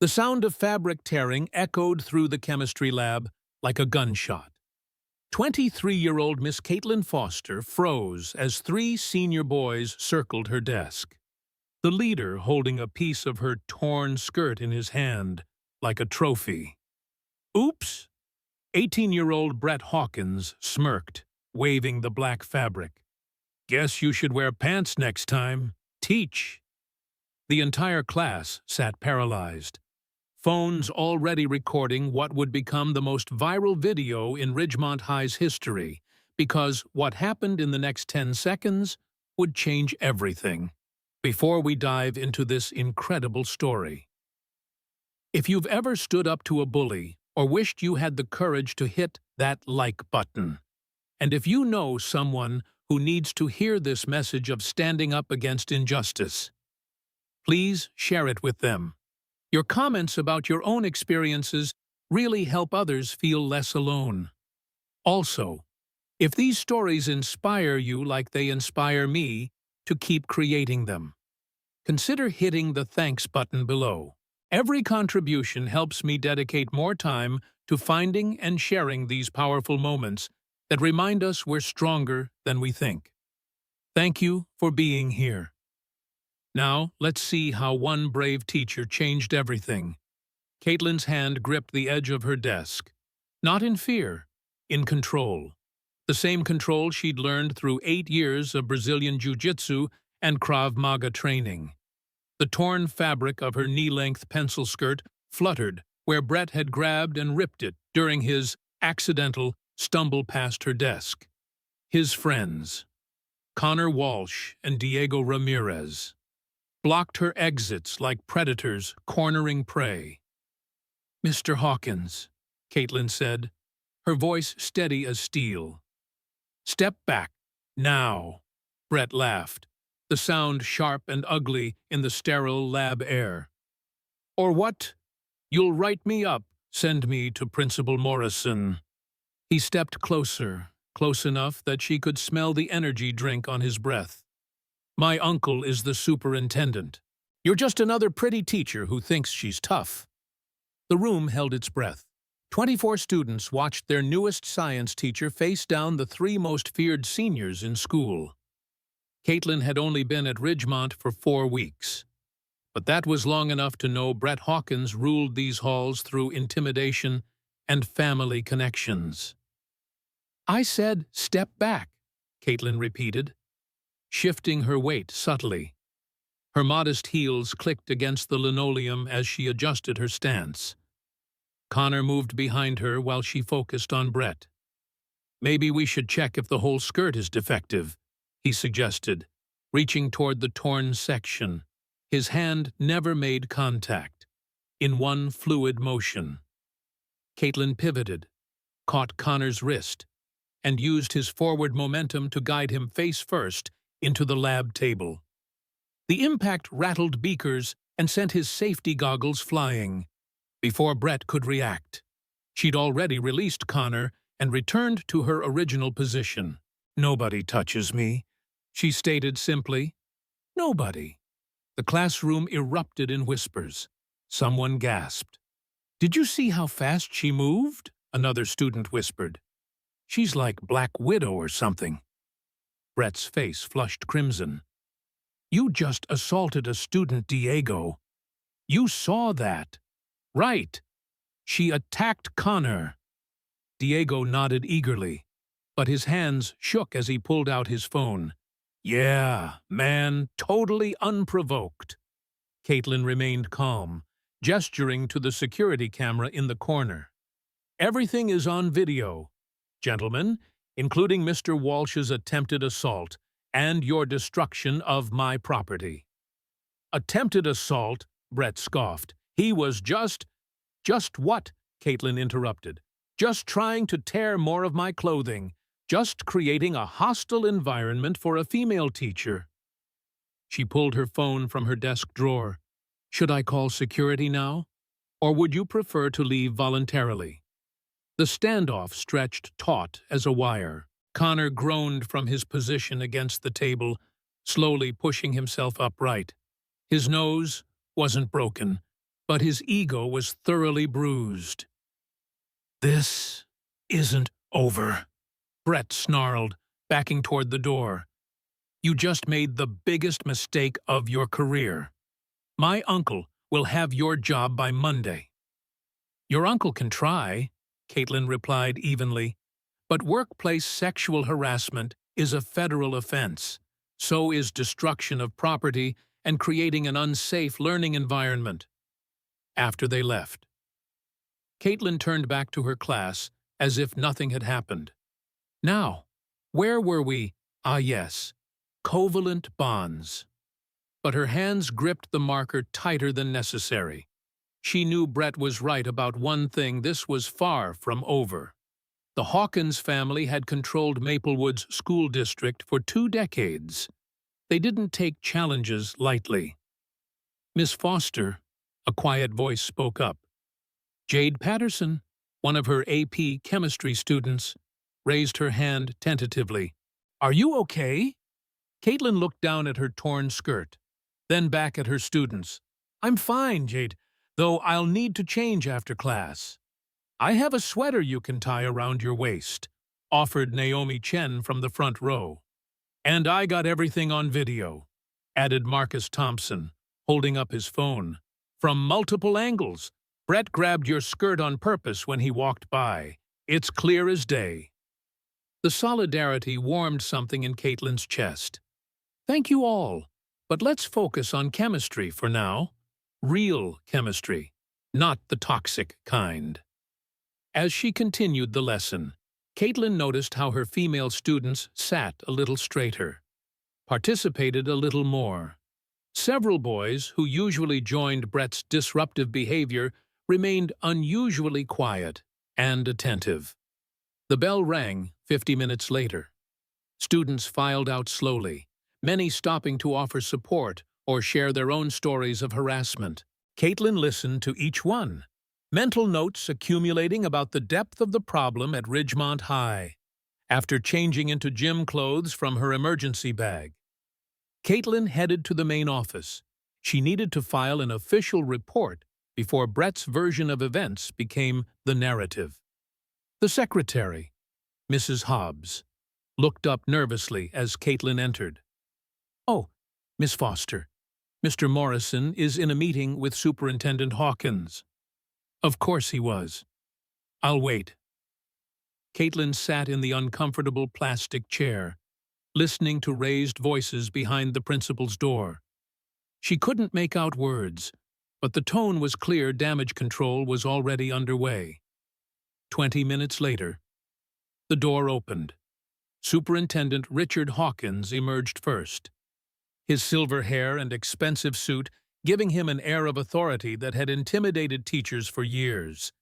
The sound of fabric tearing echoed through the chemistry lab like a gunshot. 23-year-old Miss Caitlin Foster froze as 3 senior boys circled her desk. The leader holding a piece of her torn skirt in his hand, like a trophy. "Oops!" 18-year-old Brett Hawkins smirked, waving the black fabric. "Guess you should wear pants next time. Teach." The entire class sat paralyzed, phones already recording what would become the most viral video in Ridgemont High's history, because what happened in the next 10 seconds would change everything. Before we dive into this incredible story, if you've ever stood up to a bully or wished you had the courage to hit that like button, and if you know someone who needs to hear this message of standing up against injustice, please share it with them. Your comments about your own experiences really help others feel less alone. Also, if these stories inspire you like they inspire me to keep creating them, consider hitting the thanks button below. Every contribution helps me dedicate more time to finding and sharing these powerful moments that remind us we're stronger than we think. Thank you for being here. Now, let's see how one brave teacher changed everything. Caitlin's hand gripped the edge of her desk. Not in fear, in control. The same control she'd learned through 8 years of Brazilian Jiu-Jitsu and Krav Maga training. The torn fabric of her knee-length pencil skirt fluttered where Brett had grabbed and ripped it during his accidental stumble past her desk. His friends, Connor Walsh and Diego Ramirez, blocked her exits like predators cornering prey. "Mr. Hawkins," Caitlin said, her voice steady as steel. "Step back, now," Brett laughed, the sound sharp and ugly in the sterile lab air. "Or what? You'll write me up, send me to Principal Morrison." He stepped closer, close enough that she could smell the energy drink on his breath. "My uncle is the superintendent. You're just another pretty teacher who thinks she's tough." The room held its breath. 24 students watched their newest science teacher face down the 3 most feared seniors in school. Caitlin had only been at Ridgemont for 4 weeks, but that was long enough to know Brett Hawkins ruled these halls through intimidation and family connections. "I said step back," Caitlin repeated, shifting her weight subtly. Her modest heels clicked against the linoleum as she adjusted her stance. Connor moved behind her while she focused on Brett. "Maybe we should check if the whole skirt is defective," he suggested, reaching toward the torn section. His hand never made contact, in one fluid motion. Caitlin pivoted, caught Connor's wrist, and used his forward momentum to guide him face first into the lab table. The impact rattled beakers and sent his safety goggles flying. Before Brett could react, she'd already released Connor and returned to her original position. "Nobody touches me," she stated simply. "Nobody." The classroom erupted in whispers. Someone gasped. "Did you see how fast she moved?" another student whispered. "She's like Black Widow or something." Brett's face flushed crimson. "You just assaulted a student, Diego. You saw that." "Right. She attacked Connor." Diego nodded eagerly, but his hands shook as he pulled out his phone. "Yeah, man, totally unprovoked." Caitlin remained calm, gesturing to the security camera in the corner. "Everything is on video, gentlemen, including Mr. Walsh's attempted assault and your destruction of my property." "Attempted assault?" Brett scoffed. "He was just what?" Caitlin interrupted. "Just trying to tear more of my clothing. Just creating a hostile environment for a female teacher." She pulled her phone from her desk drawer. "Should I call security now? Or would you prefer to leave voluntarily?" The standoff stretched taut as a wire. Connor groaned from his position against the table, slowly pushing himself upright. His nose wasn't broken, but his ego was thoroughly bruised. "This isn't over," Brett snarled, backing toward the door. "You just made the biggest mistake of your career. My uncle will have your job by Monday." "Your uncle can try," Caitlin replied evenly, "but workplace sexual harassment is a federal offense. So is destruction of property and creating an unsafe learning environment." After they left, Caitlin turned back to her class as if nothing had happened. Now, where were we? Ah, yes, covalent bonds. But her hands gripped the marker tighter than necessary. She knew Brett was right about one thing: this was far from over. The Hawkins family had controlled Maplewood's school district for 2 decades. They didn't take challenges lightly. "Miss Foster," a quiet voice spoke up. Jade Patterson, one of her AP chemistry students, raised her hand tentatively. "Are you okay?" Caitlin looked down at her torn skirt, then back at her students. "I'm fine, Jade, though I'll need to change after class." "I have a sweater you can tie around your waist," offered Naomi Chen from the front row. "And I got everything on video," added Marcus Thompson, holding up his phone. "From multiple angles. Brett grabbed your skirt on purpose when he walked by. It's clear as day." The solidarity warmed something in Caitlin's chest. "Thank you all, but let's focus on chemistry for now. Real chemistry, not the toxic kind." As she continued the lesson, Caitlin noticed how her female students sat a little straighter, participated a little more. Several boys, who usually joined Brett's disruptive behavior, remained unusually quiet and attentive. The bell rang 50 minutes later. Students filed out slowly, many stopping to offer support or share their own stories of harassment. Caitlin listened to each one, mental notes accumulating about the depth of the problem at Ridgemont High. After changing into gym clothes from her emergency bag, Caitlin headed to the main office. She needed to file an official report before Brett's version of events became the narrative. The secretary, Mrs. Hobbs, looked up nervously as Caitlin entered. "Oh, Miss Foster, Mr. Morrison is in a meeting with Superintendent Hawkins." "Of course he was. I'll wait." Caitlin sat in the uncomfortable plastic chair, listening to raised voices behind the principal's door. She couldn't make out words, but the tone was clear. Damage control was already underway. 20 minutes later, the door opened. Superintendent Richard Hawkins emerged first, his silver hair and expensive suit giving him an air of authority that had intimidated teachers for years.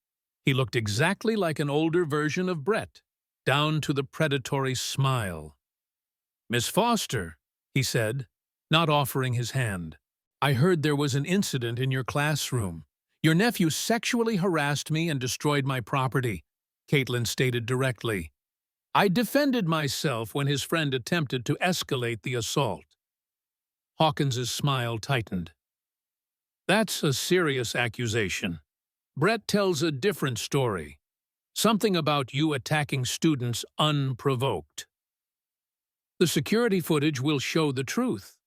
He looked exactly like an older version of Brett, down to the predatory smile. "Miss Foster," he said, not offering his hand, "I heard there was an incident in your classroom. Your nephew sexually harassed me and destroyed my property," Caitlin stated directly. "I defended myself when his friend attempted to escalate the assault." Hawkins's smile tightened. "That's a serious accusation. Brett tells a different story. Something about you attacking students unprovoked. The security footage will show the truth."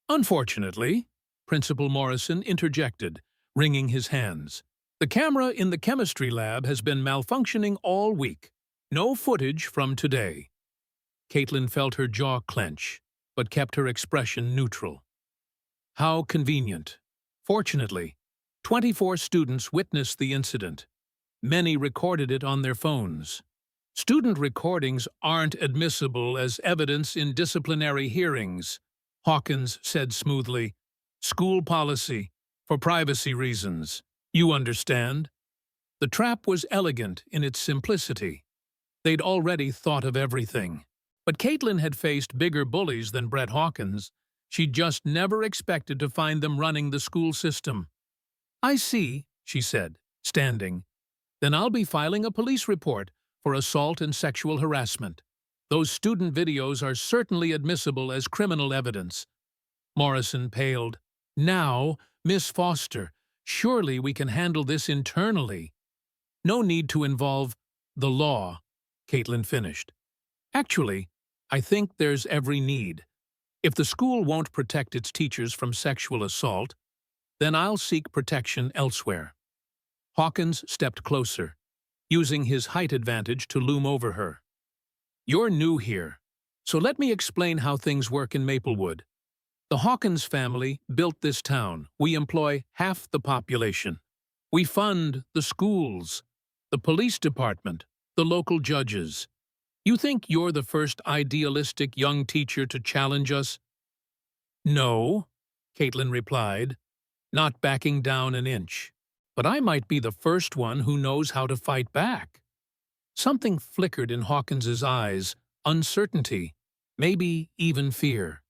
"Unfortunately," Principal Morrison interjected, wringing his hands, "the camera in the chemistry lab has been malfunctioning all week. No footage from today." Caitlin felt her jaw clench, but kept her expression neutral. How convenient. Fortunately, 24 students witnessed the incident. Many recorded it on their phones. "Student recordings aren't admissible as evidence in disciplinary hearings," Hawkins said smoothly. "School policy, for privacy reasons. You understand?" The trap was elegant in its simplicity. They'd already thought of everything. But Caitlin had faced bigger bullies than Brett Hawkins. She'd just never expected to find them running the school system. "I see," she said, standing. "Then I'll be filing a police report for assault and sexual harassment. Those student videos are certainly admissible as criminal evidence." Morrison paled. "Now, Miss Foster, Surely we can handle this internally. No need to involve the law, Caitlin finished. Actually, I think there's every need. If the school won't protect its teachers from sexual assault, then I'll seek protection elsewhere. Hawkins stepped closer, using his height advantage to loom over her. You're new here, so let me explain how things work in Maplewood. The Hawkins family built this town. We employ half the population. We fund the schools, the police department, the local judges. You think you're the first idealistic young teacher to challenge us? No, Caitlin replied, not backing down an inch. But I might be the first one who knows how to fight back. Something flickered in Hawkins's eyes, uncertainty, maybe even fear.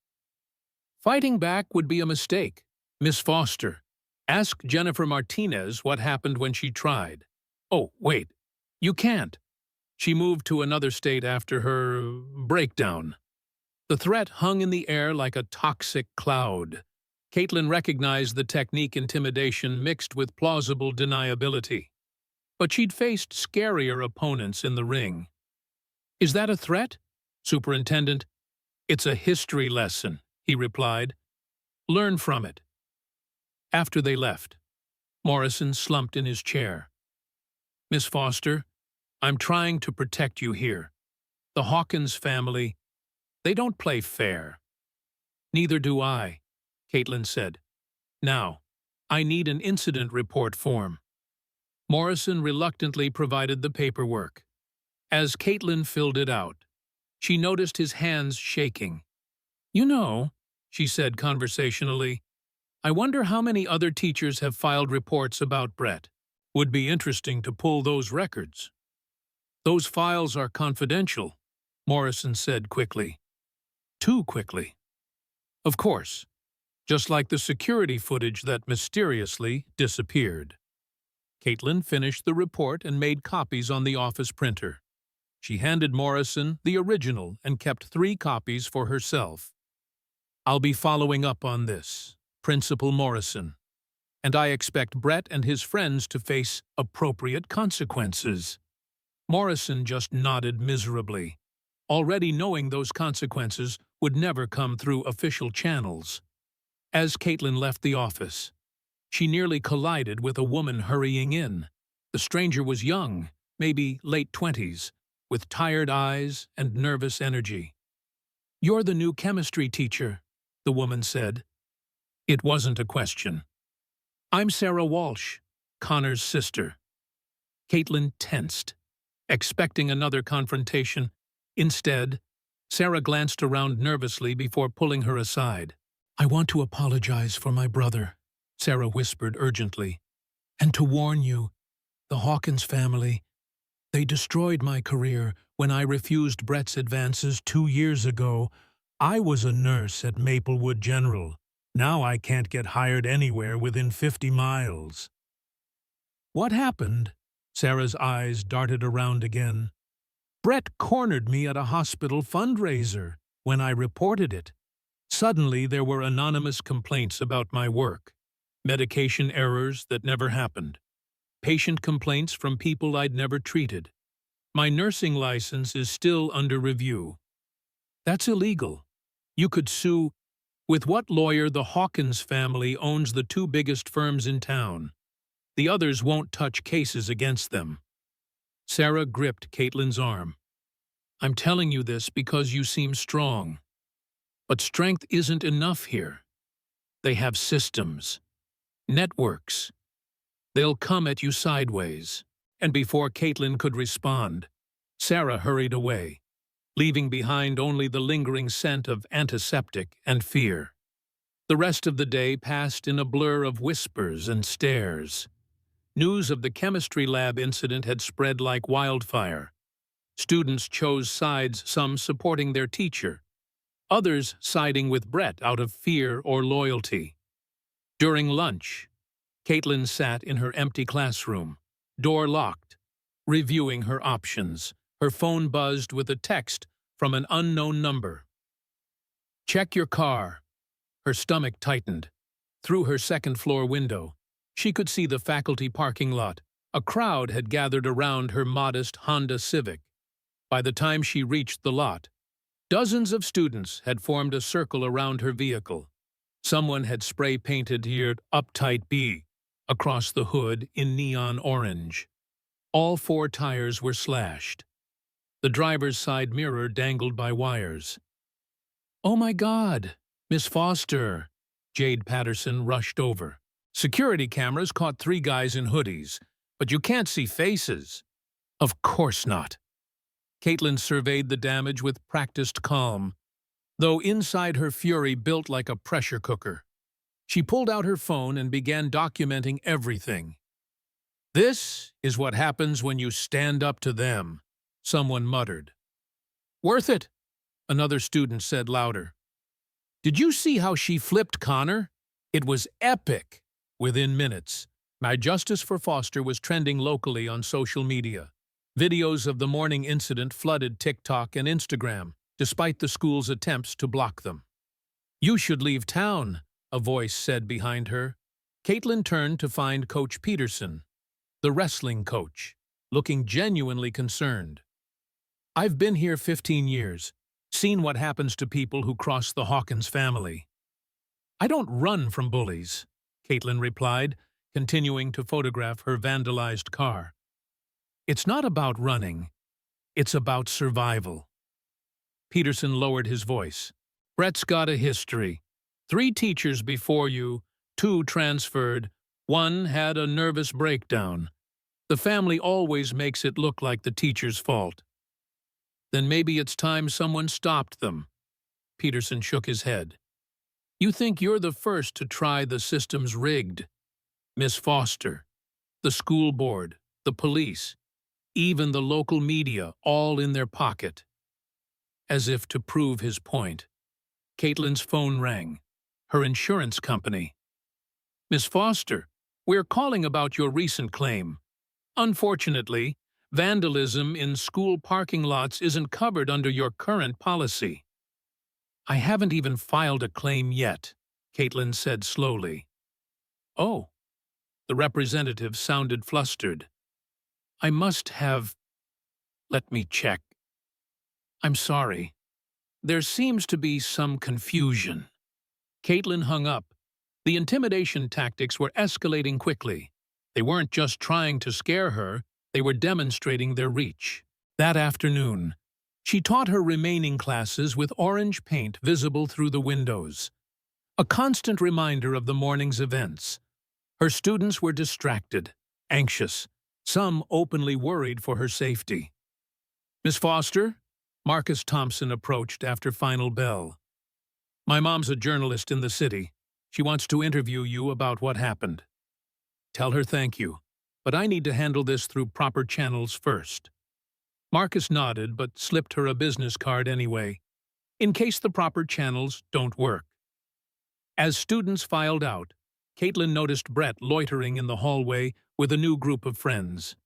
Fighting back would be a mistake. Miss Foster, ask Jennifer Martinez what happened when she tried. Oh, wait, you can't. She moved to another state after her breakdown. The threat hung in the air like a toxic cloud. Caitlin recognized the technique intimidation mixed with plausible deniability. But she'd faced scarier opponents in the ring. Is that a threat, Superintendent? It's a history lesson, he replied. Learn from it. After they left, Morrison slumped in his chair. Miss Foster, I'm trying to protect you here. The Hawkins family, they don't play fair. Neither do I, Caitlin said. Now, I need an incident report form. Morrison reluctantly provided the paperwork. As Caitlin filled it out, she noticed his hands shaking. You know, she said conversationally, I wonder how many other teachers have filed reports about Brett. Would be interesting to pull those records. Those files are confidential, Morrison said quickly. Too quickly. Of course. Just like the security footage that mysteriously disappeared. Caitlin finished the report and made copies on the office printer. She handed Morrison the original and kept 3 copies for herself. I'll be following up on this, Principal Morrison, and I expect Brett and his friends to face appropriate consequences. Morrison just nodded miserably, already knowing those consequences would never come through official channels. As Caitlin left the office, she nearly collided with a woman hurrying in. The stranger was young, maybe late 20s, with tired eyes and nervous energy. You're the new chemistry teacher, the woman said. It wasn't a question. I'm Sarah Walsh, Connor's sister. Caitlin tensed, expecting another confrontation. Instead, Sarah glanced around nervously before pulling her aside. I want to apologize for my brother, Sarah whispered urgently, and to warn you, the Hawkins family, they destroyed my career when I refused Brett's advances 2 years ago. I was a nurse at Maplewood General. Now I can't get hired anywhere within 50 miles. What happened? Sarah's eyes darted around again. Brett cornered me at a hospital fundraiser when I reported it. Suddenly there were anonymous complaints about my work, medication errors that never happened, patient complaints from people I'd never treated. My nursing license is still under review. That's illegal. You could sue. With what lawyer? The Hawkins family owns the 2 biggest firms in town. The others won't touch cases against them. Sarah gripped Caitlin's arm. I'm telling you this because you seem strong. But strength isn't enough here. They have systems, networks. They'll come at you sideways. And before Caitlin could respond, Sarah hurried away, leaving behind only the lingering scent of antiseptic and fear. The rest of the day passed in a blur of whispers and stares. News of the chemistry lab incident had spread like wildfire. Students chose sides, some supporting their teacher, others siding with Brett out of fear or loyalty. During lunch, Caitlin sat in her empty classroom, door locked, reviewing her options. Her phone buzzed with a text from an unknown number. Check your car. Her stomach tightened. Through her second-floor window, She could see the faculty parking lot. A crowd had gathered around her modest Honda Civic. By the time she reached the lot, dozens of students had formed a circle around her vehicle. Someone had spray-painted here "Uptight B" across the hood in neon orange. All four tires were slashed. The driver's side mirror dangled by wires. "Oh my God, Miss Foster!" Jade Patterson rushed over. Security cameras caught three guys in hoodies, but you can't see faces. Of course not. Caitlin surveyed the damage with practiced calm, though inside her fury built like a pressure cooker. She pulled out her phone and began documenting everything. "This is what happens when you stand up to them," someone muttered. "Worth it," another student said louder. "Did you see how she flipped Connor? It was epic." Within minutes, My Justice for Foster was trending locally on social media. Videos of the morning incident flooded TikTok and Instagram, despite the school's attempts to block them. "You should leave town," a voice said behind her. Caitlin turned to find Coach Peterson, the wrestling coach, looking genuinely concerned. "I've been here 15 years, seen what happens to people who cross the Hawkins family." "I don't run from bullies," Caitlin replied, continuing to photograph her vandalized car. "It's not about running. It's about survival." Peterson lowered his voice. "Brett's got a history. 3 teachers before you, 2 transferred, 1 had a nervous breakdown. The family always makes it look like the teacher's fault." "Then maybe it's time someone stopped them." Peterson shook his head. "You think you're the first to try the system's rigged. Miss Foster, the school board, the police, even the local media, all in their pocket." As if to prove his point, Caitlin's phone rang. Her insurance company. "Miss Foster, we're calling about your recent claim. Unfortunately, vandalism in school parking lots isn't covered under your current policy." "I haven't even filed a claim yet," Caitlin said slowly. "Oh." The representative sounded flustered. "I must have... Let me check. I'm sorry. There seems to be some confusion." Caitlin hung up. The intimidation tactics were escalating quickly. They weren't just trying to scare her, they were demonstrating their reach. That afternoon, she taught her remaining classes with orange paint visible through the windows, a constant reminder of the morning's events. Her students were distracted, anxious, some openly worried for her safety. "Miss Foster?" Marcus Thompson approached after final bell. "My mom's a journalist in the city. She wants to interview you about what happened. Tell her thank you, but I need to handle this through proper channels first." Marcus nodded but slipped her a business card anyway, in case the proper channels don't work. As students filed out, Caitlin noticed Brett loitering in the hallway with a new group of friends.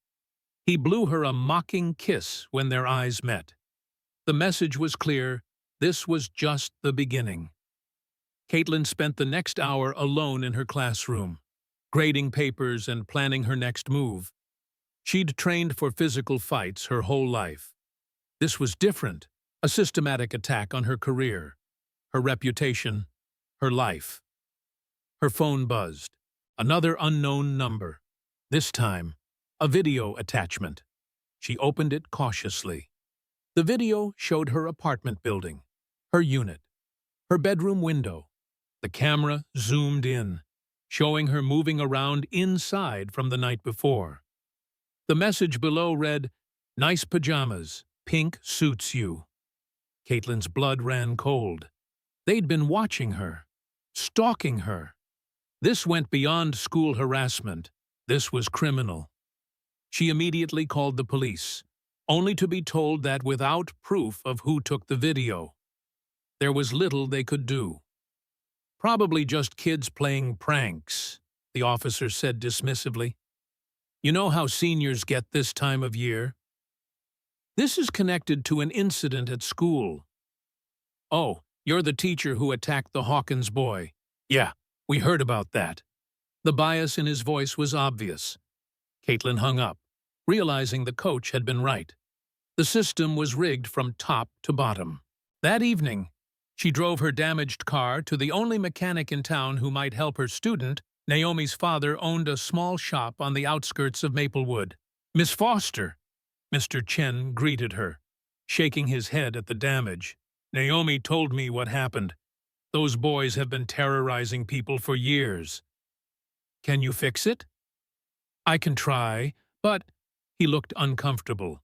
He blew her a mocking kiss when their eyes met. The message was clear: this was just the beginning. Caitlin spent the next hour alone in her classroom, grading papers and planning her next move. She'd trained for physical fights her whole life. This was different, a systematic attack on her career, her reputation, her life. Her phone buzzed. Another unknown number. This time, a video attachment. She opened it cautiously. The video showed her apartment building, her unit, her bedroom window. The camera zoomed in, showing her moving around inside from the night before. The message below read, "Nice pajamas, pink suits you." Caitlin's blood ran cold. They'd been watching her, stalking her. This went beyond school harassment. This was criminal. She immediately called the police, only to be told that without proof of who took the video, there was little they could do. "Probably just kids playing pranks," the officer said dismissively. "You know how seniors get this time of year?" "This is connected to an incident at school." "Oh, you're the teacher who attacked the Hawkins boy." "Yeah, we heard about that." The bias in his voice was obvious. Caitlin hung up, realizing the coach had been right. The system was rigged from top to bottom. That evening, she drove her damaged car to the only mechanic in town who might help her student. Naomi's father owned a small shop on the outskirts of Maplewood. "Miss Foster," Mr. Chen greeted her, shaking his head at the damage. "Naomi told me what happened. Those boys have been terrorizing people for years. Can you fix it?" "I can try, but—" He looked uncomfortable.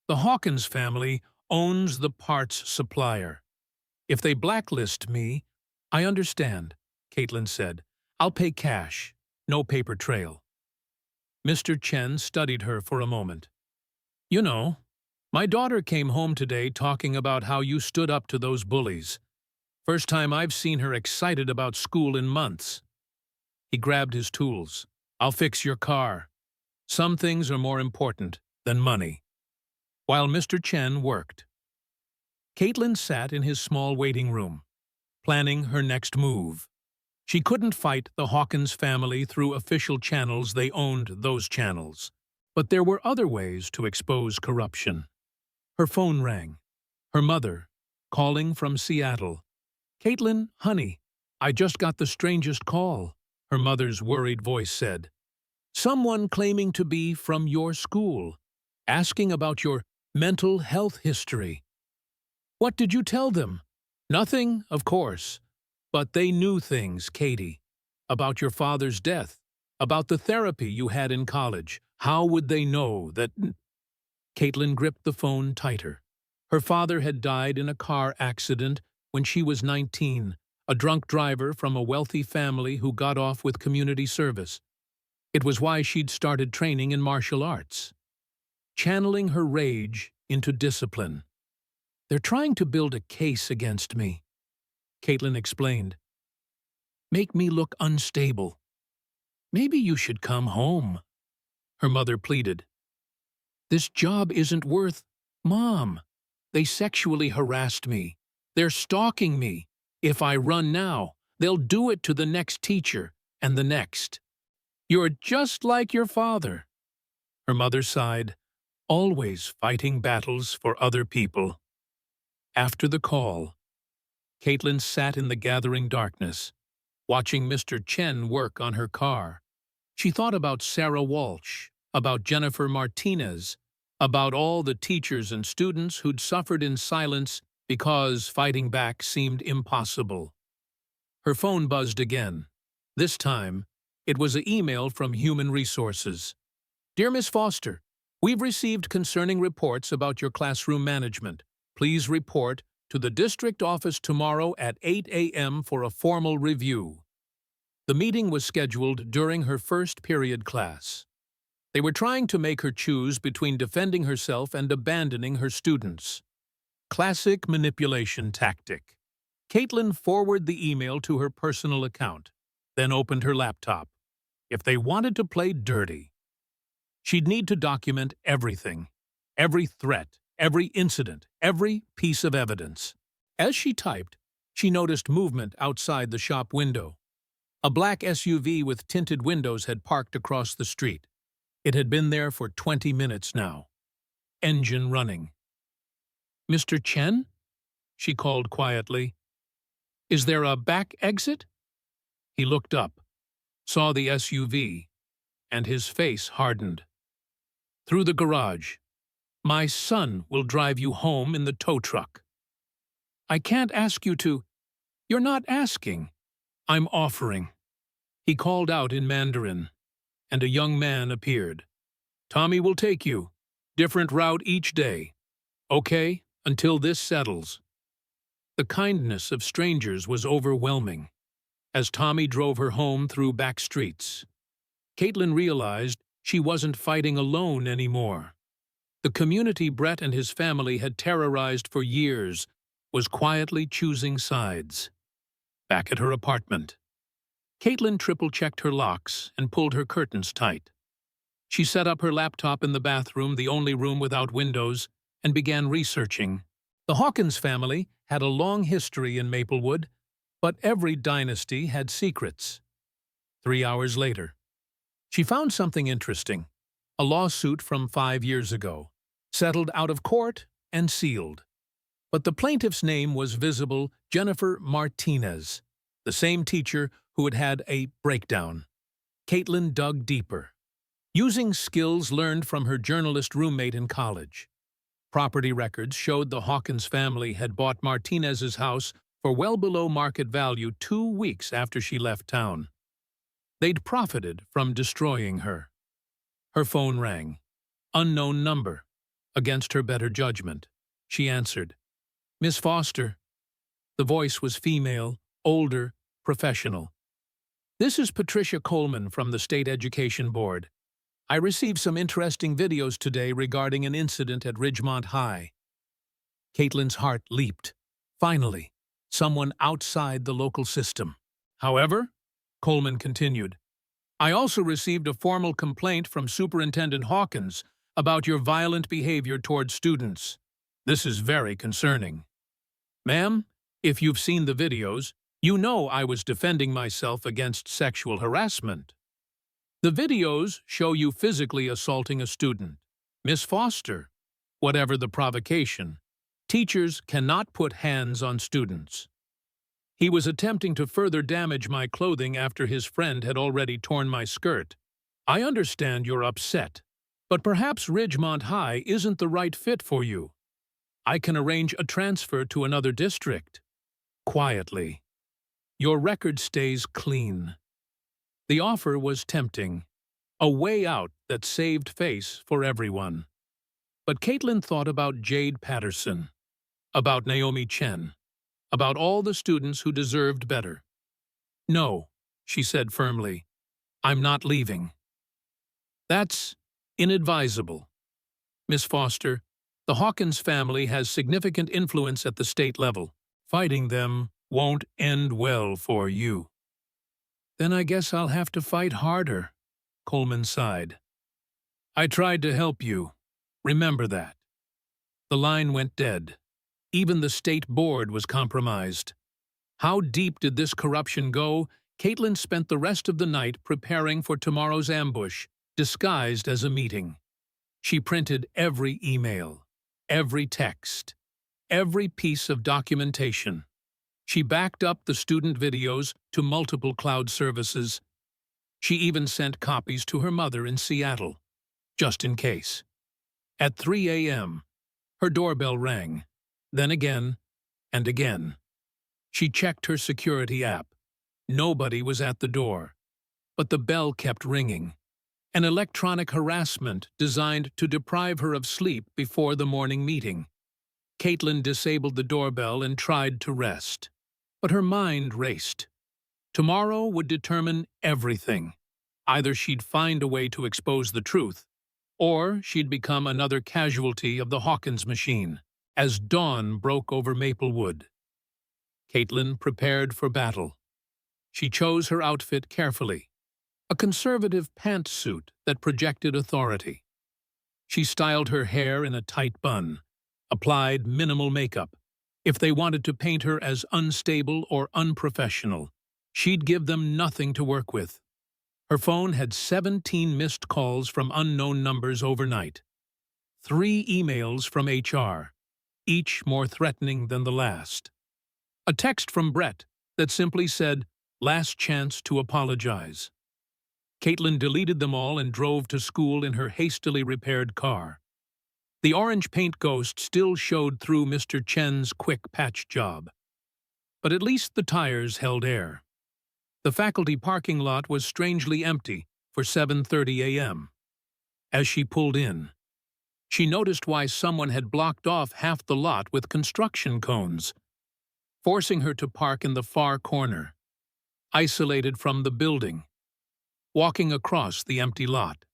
"The Hawkins family owns the parts supplier. If they blacklist me—" "I understand," Caitlin said. "I'll pay cash, no paper trail." Mr. Chen studied her for a moment. "You know, my daughter came home today talking about how you stood up to those bullies. First time I've seen her excited about school in months." He grabbed his tools. "I'll fix your car. Some things are more important than money." While Mr. Chen worked, Caitlin sat in his small waiting room, planning her next move. She couldn't fight the Hawkins family through official channels. They owned those channels. But there were other ways to expose corruption. Her phone rang. Her mother, calling from Seattle. "Caitlin, honey, I just got the strangest call," her mother's worried voice said. "Someone claiming to be from your school, asking about your mental health history." "What did you tell them?" "Nothing, of course. But they knew things, Katie. About your father's death, about the therapy you had in college. How would they know that—" Caitlin gripped the phone tighter. Her father had died in a car accident when she was 19, a drunk driver from a wealthy family who got off with community service. It was why she'd started training in martial arts, channeling her rage into discipline. "They're trying to build a case against me," Caitlin explained. "Make me look unstable. Maybe you should come home," her mother pleaded. "This job isn't worth—" "Mom, they sexually harassed me. They're stalking me. If I run now, they'll do it to the next teacher and the next." "You're just like your father," her mother sighed, "always fighting battles for other people." After the call, Caitlin sat in the gathering darkness, watching Mr. Chen work on her car. She thought about Sarah Walsh, about Jennifer Martinez, about all the teachers and students who'd suffered in silence because fighting back seemed impossible. Her phone buzzed again. This time, it was an email from Human Resources. "Dear Miss Foster, we've received concerning reports about your classroom management. Please report to the district office tomorrow at 8 a.m. for a formal review." The meeting was scheduled during her first period class. They were trying to make her choose between defending herself and abandoning her students. Classic manipulation tactic. Caitlin forwarded the email to her personal account, then opened her laptop. If they wanted to play dirty, she'd need to document everything, every threat, every incident, every piece of evidence. As she typed, she noticed movement outside the shop window. A black SUV with tinted windows had parked across the street. It had been there for 20 minutes now. Engine running. "Mr. Chen?" she called quietly. "Is there a back exit?" He looked up, saw the SUV, and his face hardened. "Through the garage. My son will drive you home in the tow truck." "I can't ask you to—" "You're not asking. I'm offering." He called out in Mandarin, and a young man appeared. "Tommy will take you. Different route each day. Okay, until this settles." The kindness of strangers was overwhelming. As Tommy drove her home through back streets, Caitlin realized she wasn't fighting alone anymore. The community Brett and his family had terrorized for years was quietly choosing sides. Back at her apartment, Caitlin triple-checked her locks and pulled her curtains tight. She set up her laptop in the bathroom, the only room without windows, and began researching. The Hawkins family had a long history in Maplewood, but every dynasty had secrets. 3 hours later. She found something interesting. A lawsuit from 5 years ago, settled out of court and sealed. But the plaintiff's name was visible: Jennifer Martinez, the same teacher who had had a breakdown. Caitlin dug deeper, using skills learned from her journalist roommate in college. Property records showed the Hawkins family had bought Martinez's house for well below market value 2 weeks after she left town. They'd profited from destroying her. Her phone rang. Unknown number. Against her better judgment, she answered. "Miss Foster." The voice was female, older, professional. "This is Patricia Coleman from the State Education Board. I received some interesting videos today regarding an incident at Ridgemont High." Caitlin's heart leaped. Finally, someone outside the local system. "However," Coleman continued, "I also received a formal complaint from Superintendent Hawkins about your violent behavior toward students. This is very concerning. Ma'am, if you've seen the videos, you know I was defending myself against sexual harassment. The videos show you physically assaulting a student. Miss Foster, whatever the provocation, teachers cannot put hands on students. He was attempting to further damage my clothing after his friend had already torn my skirt. I understand you're upset, but perhaps Ridgemont High isn't the right fit for you. I can arrange a transfer to another district." Quietly. "Your record stays clean." The offer was tempting, a way out that saved face for everyone. But Caitlin thought about Jade Patterson, about Naomi Chen, about all the students who deserved better. "No," she said firmly, "I'm not leaving." "That's inadvisable. Miss Foster, the Hawkins family has significant influence at the state level. Fighting them won't end well for you." "Then I guess I'll have to fight harder," Coleman sighed. "I tried to help you. Remember that." The line went dead. Even the state board was compromised. How deep did this corruption go? Caitlin spent the rest of the night preparing for tomorrow's ambush, disguised as a meeting. She printed every email, every text, every piece of documentation. She backed up the student videos to multiple cloud services. She even sent copies to her mother in Seattle, just in case. At 3 a.m., her doorbell rang, then again and again. She checked her security app. Nobody was at the door, but the bell kept ringing. An electronic harassment designed to deprive her of sleep before the morning meeting. Caitlin disabled the doorbell and tried to rest, but her mind raced. Tomorrow would determine everything. Either she'd find a way to expose the truth, or she'd become another casualty of the Hawkins machine. As dawn broke over Maplewood, Caitlin prepared for battle. She chose her outfit carefully, a conservative pantsuit that projected authority. She styled her hair in a tight bun, applied minimal makeup. If they wanted to paint her as unstable or unprofessional, she'd give them nothing to work with. Her phone had 17 missed calls from unknown numbers overnight. 3 emails from HR, each more threatening than the last. A text from Brett that simply said, "Last chance to apologize." Caitlin deleted them all and drove to school in her hastily repaired car. The orange paint ghost still showed through Mr. Chen's quick patch job. But at least the tires held air. The faculty parking lot was strangely empty for 7:30 a.m. As she pulled in, she noticed why someone had blocked off half the lot with construction cones, forcing her to park in the far corner, isolated from the building. Walking across the empty lot,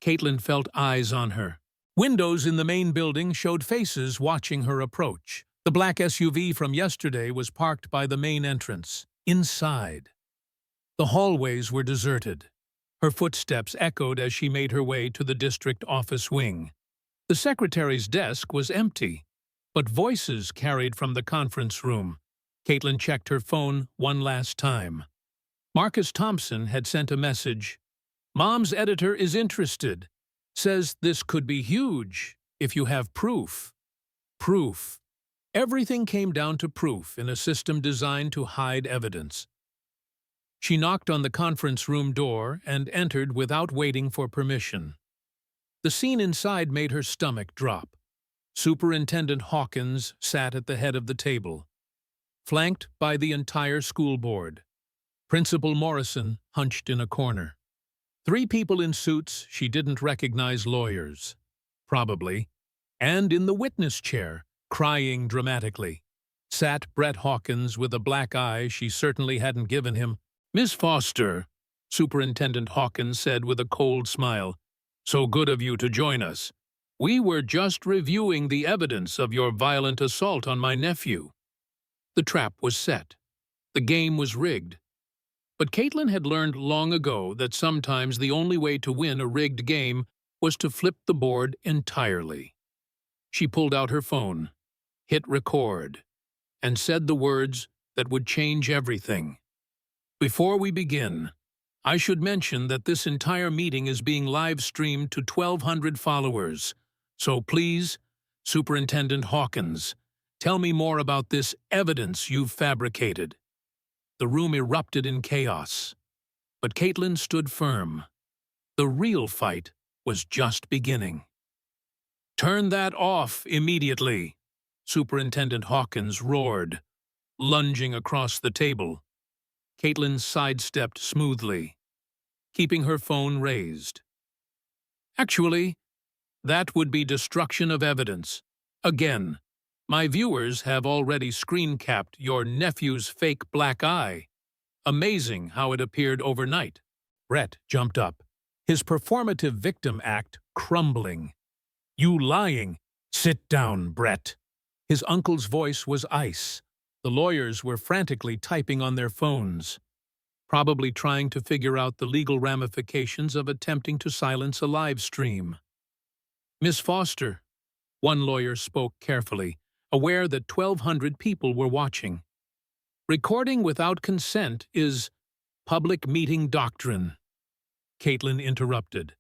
Caitlin felt eyes on her. Windows in the main building showed faces watching her approach. The black SUV from yesterday was parked by the main entrance. Inside, the hallways were deserted. Her footsteps echoed as she made her way to the district office wing. The secretary's desk was empty, but voices carried from the conference room. Caitlin checked her phone one last time. Marcus Thompson had sent a message. "Mom's editor is interested. Says this could be huge if you have proof." Proof. Everything came down to proof in a system designed to hide evidence. She knocked on the conference room door and entered without waiting for permission. The scene inside made her stomach drop. Superintendent Hawkins sat at the head of the table, flanked by the entire school board. Principal Morrison hunched in a corner. 3 people in suits she didn't recognize, lawyers, probably, and in the witness chair, crying dramatically, sat Brett Hawkins with a black eye she certainly hadn't given him. "Miss Foster," Superintendent Hawkins said with a cold smile, "so good of you to join us. We were just reviewing the evidence of your violent assault on my nephew." The trap was set. The game was rigged. But Caitlin had learned long ago that sometimes the only way to win a rigged game was to flip the board entirely. She pulled out her phone, hit record, and said the words that would change everything. "Before we begin, I should mention that this entire meeting is being live-streamed to 1,200 followers. So please, Superintendent Hawkins, tell me more about this evidence you've fabricated." The room erupted in chaos, but Caitlin stood firm. The real fight was just beginning. "Turn that off immediately," Superintendent Hawkins roared, lunging across the table. Caitlin sidestepped smoothly, keeping her phone raised. "Actually, that would be destruction of evidence. Again, my viewers have already screen-capped your nephew's fake black eye. Amazing how it appeared overnight." Brett jumped up, his performative victim act crumbling. "You lying! Sit down, Brett." His uncle's voice was ice. The lawyers were frantically typing on their phones, probably trying to figure out the legal ramifications of attempting to silence a live stream. "Miss Foster," one lawyer spoke carefully, aware that 1,200 people were watching. "Recording without consent is public meeting doctrine." Caitlin interrupted.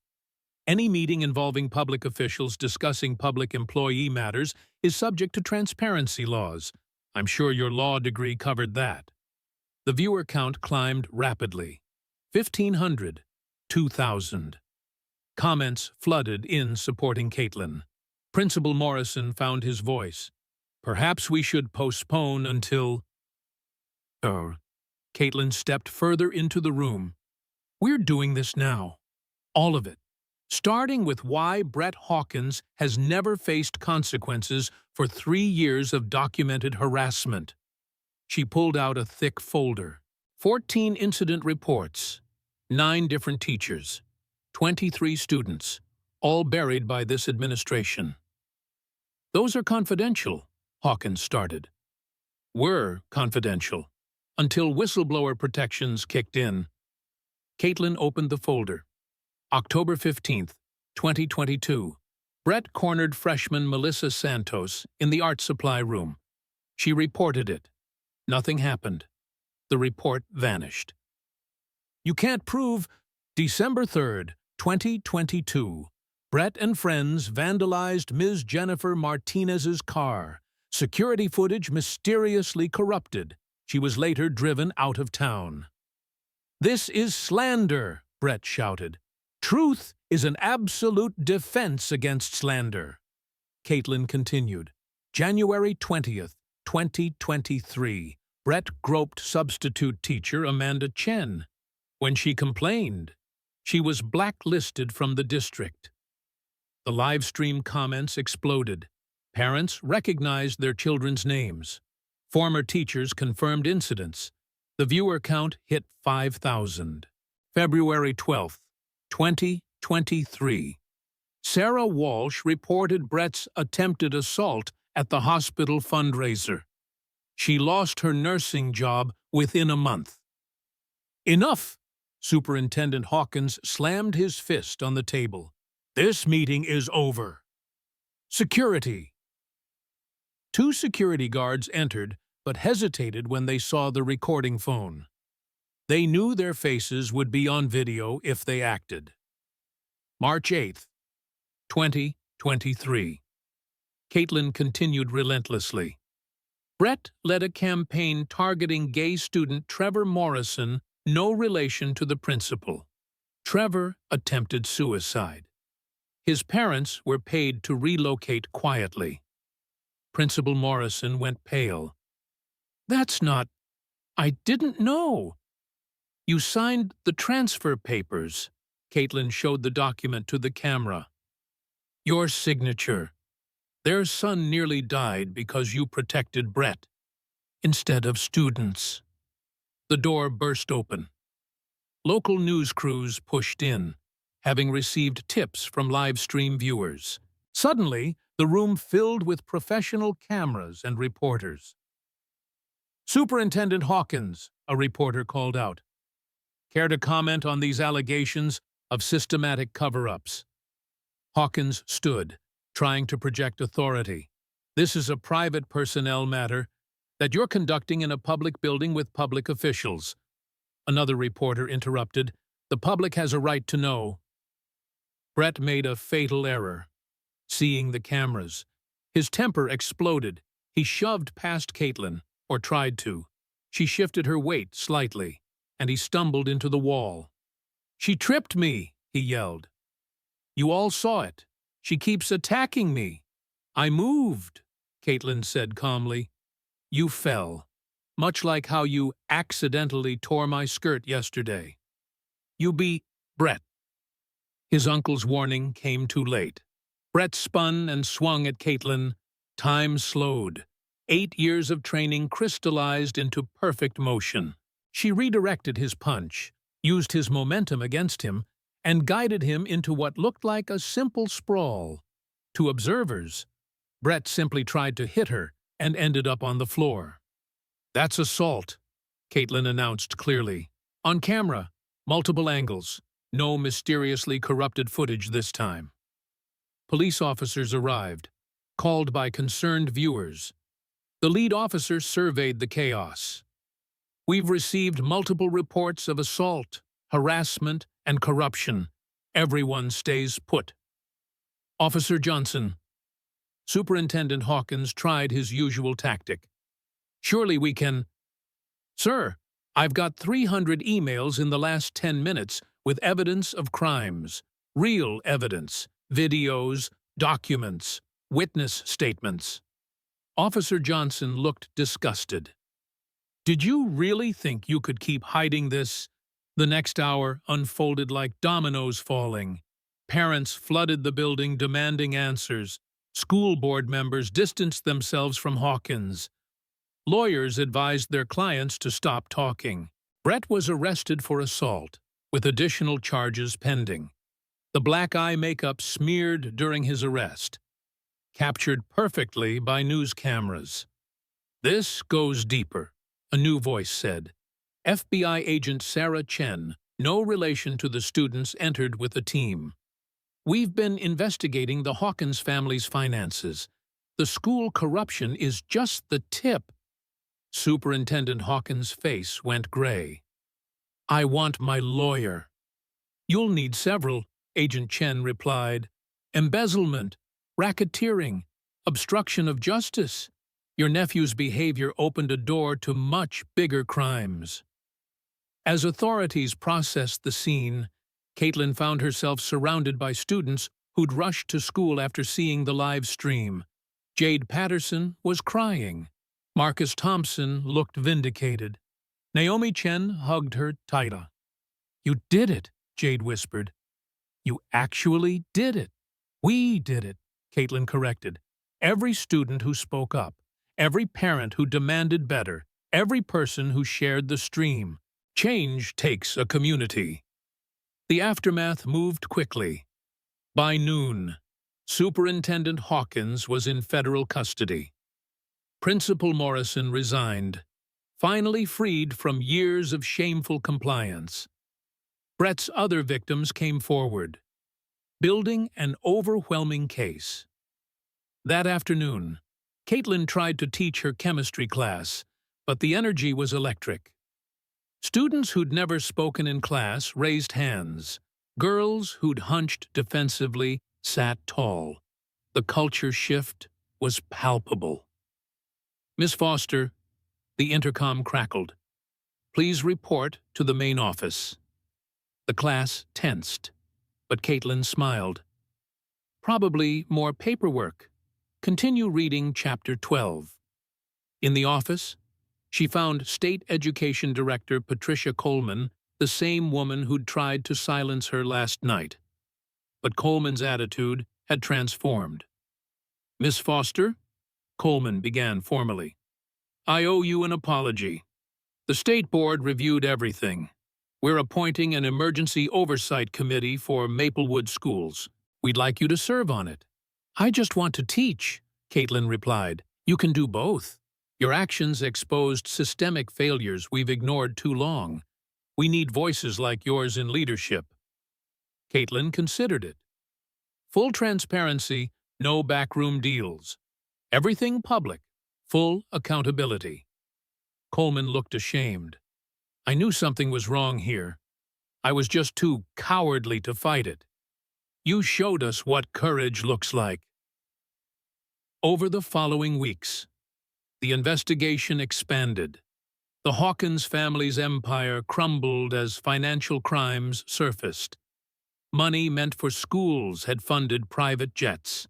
"Any meeting involving public officials discussing public employee matters is subject to transparency laws. I'm sure your law degree covered that." The viewer count climbed rapidly. 1,500, 2,000. Comments flooded in supporting Caitlin. Principal Morrison found his voice. "Perhaps we should postpone until—" Caitlin stepped further into the room. "We're doing this now. All of it. Starting with why Brett Hawkins has never faced consequences for 3 years of documented harassment." She pulled out a thick folder. 14 incident reports, 9 different teachers, 23 students, all buried by this administration. "Those are confidential," Hawkins started. "Were confidential, until whistleblower protections kicked in." Caitlin opened the folder. October 15th, 2022. Brett cornered freshman Melissa Santos in the art supply room. She reported it. Nothing happened. The report vanished. "You can't prove—" December 3rd, 2022. Brett and friends vandalized Ms. Jennifer Martinez's car. Security footage mysteriously corrupted. She was later driven out of town. "This is slander," Brett shouted. "Truth is an absolute defense against slander." Caitlin continued. January 20th, 2023. Brett groped substitute teacher Amanda Chen. When she complained, she was blacklisted from the district. The live stream comments exploded. Parents recognized their children's names. Former teachers confirmed incidents. The viewer count hit 5,000. February 12th, 2023. Sarah Walsh reported Brett's attempted assault at the hospital fundraiser. She lost her nursing job within a month. "Enough!" Superintendent Hawkins slammed his fist on the table. "This meeting is over." "Security!" 2 security guards entered, but hesitated when they saw the recording phone. They knew their faces would be on video if they acted. March 8th, 2023. Caitlin continued relentlessly. Brett led a campaign targeting gay student Trevor Morrison, no relation to the principal. Trevor attempted suicide. His parents were paid to relocate quietly. Principal Morrison went pale. "That's not... I didn't know." "You signed the transfer papers." Caitlin showed the document to the camera. "Your signature. Their son nearly died because you protected Brett instead of students." The door burst open. Local news crews pushed in, having received tips from live stream viewers. Suddenly, the room filled with professional cameras and reporters. "Superintendent Hawkins," a reporter called out. "Care to comment on these allegations of systematic cover-ups?" Hawkins stood, trying to project authority. "This is a private personnel matter that you're conducting in a public building with public officials." Another reporter interrupted. "The public has a right to know." Brett made a fatal error. Seeing the cameras, his temper exploded. He shoved past Caitlin, or tried to. She shifted her weight slightly, and he stumbled into the wall. "She tripped me," he yelled. "You all saw it. She keeps attacking me." "I moved," Caitlin said calmly. "You fell, much like how you accidentally tore my skirt yesterday." "You beat Brett." His uncle's warning came too late. Brett spun and swung at Caitlin. Time slowed. 8 years of training crystallized into perfect motion. She redirected his punch, used his momentum against him, and guided him into what looked like a simple sprawl. To observers, Brett simply tried to hit her and ended up on the floor. "That's assault," Caitlin announced clearly. "On camera, multiple angles. No mysteriously corrupted footage this time." Police officers arrived, called by concerned viewers. The lead officer surveyed the chaos. "We've received multiple reports of assault, harassment, and corruption. Everyone stays put." "Officer Johnson." Superintendent Hawkins tried his usual tactic. "Surely we can..." "Sir, I've got 300 emails in the last 10 minutes with evidence of crimes. Real evidence. Videos, documents, witness statements." Officer Johnson looked disgusted. "Did you really think you could keep hiding this?" The next hour unfolded like dominoes falling. Parents flooded the building demanding answers. School board members distanced themselves from Hawkins. Lawyers advised their clients to stop talking. Brett was arrested for assault, with additional charges pending. The black eye makeup smeared during his arrest, captured perfectly by news cameras. "This goes deeper," a new voice said. FBI agent Sarah Chen, no relation to the students, entered with a team. "We've been investigating the Hawkins family's finances. The school corruption is just the tip." Superintendent Hawkins' face went gray. "I want my lawyer." "You'll need several," Agent Chen replied. "Embezzlement, racketeering, obstruction of justice. Your nephew's behavior opened a door to much bigger crimes." As authorities processed the scene, Caitlin found herself surrounded by students who'd rushed to school after seeing the live stream. Jade Patterson was crying. Marcus Thompson looked vindicated. Naomi Chen hugged her tighter. "You did it," Jade whispered. "You actually did it." "We did it," Caitlin corrected. "Every student who spoke up, every parent who demanded better, every person who shared the stream. Change takes a community." The aftermath moved quickly. By noon, Superintendent Hawkins was in federal custody. Principal Morrison resigned, finally freed from years of shameful compliance. Brett's other victims came forward, building an overwhelming case. That afternoon, Caitlin tried to teach her chemistry class, but the energy was electric. Students who'd never spoken in class raised hands. Girls who'd hunched defensively sat tall. The culture shift was palpable. "Miss Foster," the intercom crackled. "Please report to the main office." The class tensed, but Caitlin smiled. "Probably more paperwork. Continue reading Chapter 12. In the office, she found State Education Director Patricia Coleman, the same woman who'd tried to silence her last night. But Coleman's attitude had transformed. "Miss Foster," Coleman began formally, "I owe you an apology. The State Board reviewed everything. We're appointing an emergency oversight committee for Maplewood schools. We'd like you to serve on it." "I just want to teach," Caitlin replied. "You can do both. Your actions exposed systemic failures we've ignored too long. We need voices like yours in leadership." Caitlin considered it. Full transparency, no backroom deals. Everything public, full accountability. Coleman looked ashamed. "I knew something was wrong here. I was just too cowardly to fight it. You showed us what courage looks like." Over the following weeks, the investigation expanded. The Hawkins family's empire crumbled as financial crimes surfaced. Money meant for schools had funded private jets.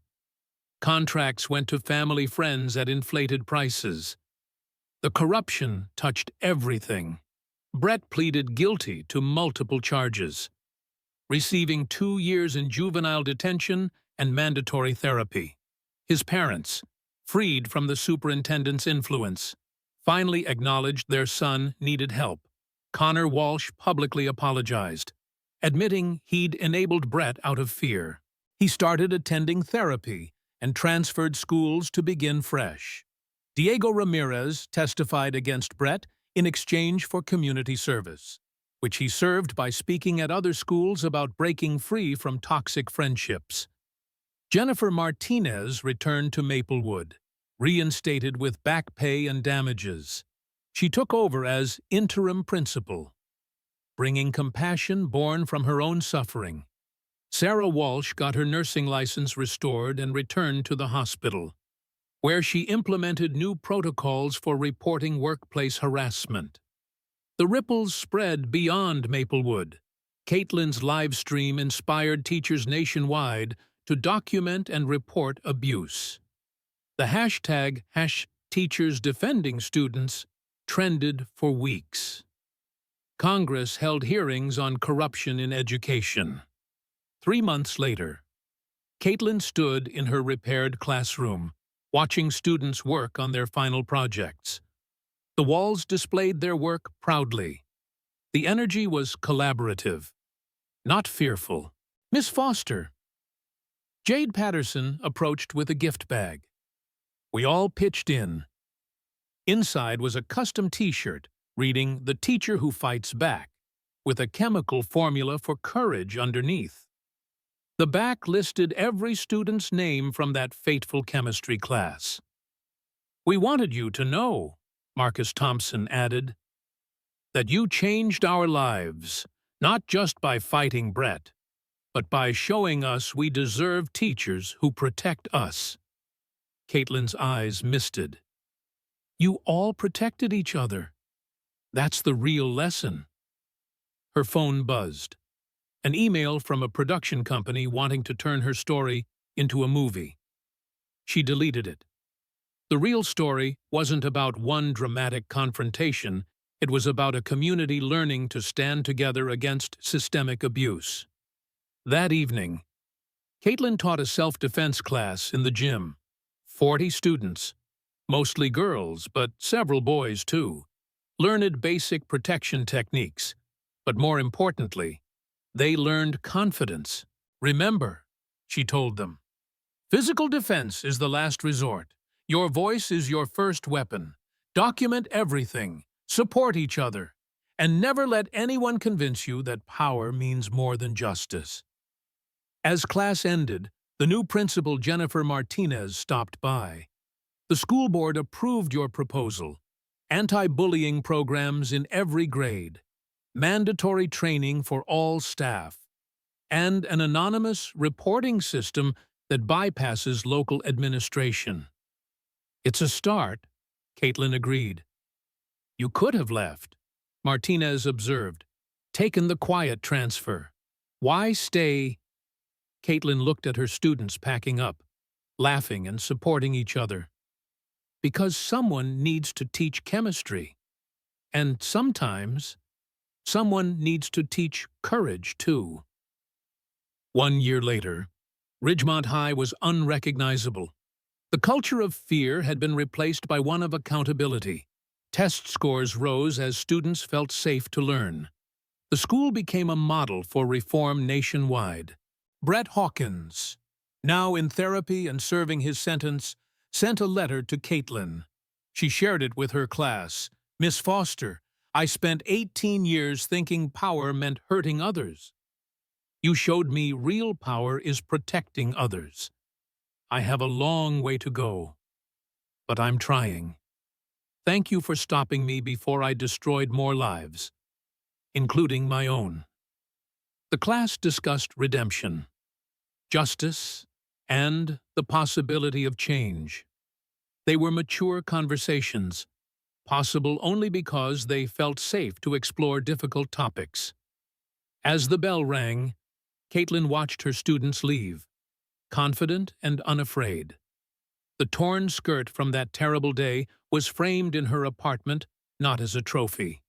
Contracts went to family friends at inflated prices. The corruption touched everything. Brett pleaded guilty to multiple charges, receiving 2 years in juvenile detention and mandatory therapy. His parents, freed from the superintendent's influence, finally acknowledged their son needed help. Connor Walsh publicly apologized, admitting he'd enabled Brett out of fear. He started attending therapy and transferred schools to begin fresh. Diego Ramirez testified against Brett in exchange for community service, which he served by speaking at other schools about breaking free from toxic friendships. Jennifer Martinez returned to Maplewood, reinstated with back pay and damages. She took over as interim principal, bringing compassion born from her own suffering. Sarah Walsh got her nursing license restored and returned to the hospital, where she implemented new protocols for reporting workplace harassment. The ripples spread beyond Maplewood. Caitlin's live stream inspired teachers nationwide to document and report abuse. The hashtag #TeachersDefendingStudents trended for weeks. Congress held hearings on corruption in education. 3 months later, Caitlin stood in her repaired classroom, watching students work on their final projects. The walls displayed their work proudly. The energy was collaborative, not fearful. "Miss Foster." Jade Patterson approached with a gift bag. We all pitched in. Inside was a custom T-shirt reading "The Teacher Who Fights Back," with a chemical formula for courage underneath. The back listed every student's name from that fateful chemistry class. "We wanted you to know," Marcus Thompson added, "that you changed our lives, not just by fighting Brett, but by showing us we deserve teachers who protect us." Caitlin's eyes misted. "You all protected each other. That's the real lesson." Her phone buzzed. An email from a production company wanting to turn her story into a movie. She deleted it. The real story wasn't about one dramatic confrontation. It was about a community learning to stand together against systemic abuse. That evening, Caitlin taught a self-defense class in the gym. 40 students, mostly girls, but several boys too, learned basic protection techniques. But more importantly, they learned confidence. "Remember," she told them, "physical defense is the last resort. Your voice is your first weapon. Document everything, support each other, and never let anyone convince you that power means more than justice." As class ended, the new principal, Jennifer Martinez, stopped by. "The school board approved your proposal. anti-bullying programs in every grade, mandatory training for all staff, and an anonymous reporting system that bypasses local administration. It's a start, Caitlin agreed. You could have left, Martinez observed, taken the quiet transfer. Why stay? Caitlin looked at her students packing up, laughing and supporting each other. Because someone needs to teach chemistry. And sometimes, someone needs to teach courage, too. 1 year later, Ridgemont High was unrecognizable. The culture of fear had been replaced by one of accountability. Test scores rose as students felt safe to learn. The school became a model for reform nationwide. Brett Hawkins, now in therapy and serving his sentence, sent a letter to Caitlin. She shared it with her class. Miss Foster, I spent 18 years thinking power meant hurting others. You showed me real power is protecting others. I have a long way to go, but I'm trying. Thank you for stopping me before I destroyed more lives, including my own. The class discussed redemption, justice, and the possibility of change. They were mature conversations, possible only because they felt safe to explore difficult topics. As the bell rang, Caitlin watched her students leave, confident and unafraid. The torn skirt from that terrible day was framed in her apartment, not as a trophy,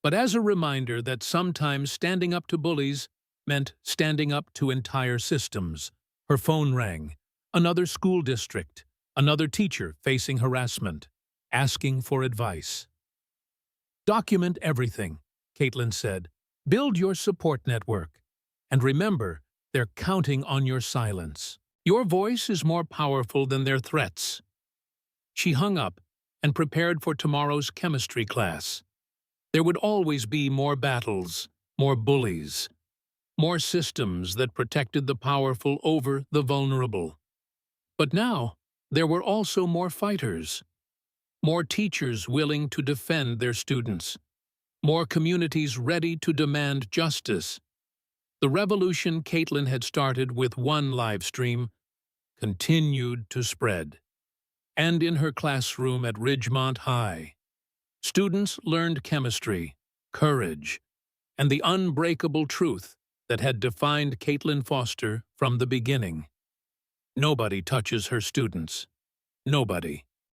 but as a reminder that sometimes standing up to bullies meant standing up to entire systems. Her phone rang. Another school district, another teacher facing harassment, asking for advice. Document everything, Caitlin said. Build your support network. And remember, they're counting on your silence. Your voice is more powerful than their threats. She hung up and prepared for tomorrow's chemistry class. There would always be more battles, more bullies, more systems that protected the powerful over the vulnerable. But now, there were also more fighters, more teachers willing to defend their students, more communities ready to demand justice. The revolution Caitlin had started with one live stream continued to spread. And in her classroom at Ridgemont High, students learned chemistry, courage, and the unbreakable truth that had defined Caitlin Foster from the beginning. Nobody touches her students. Nobody.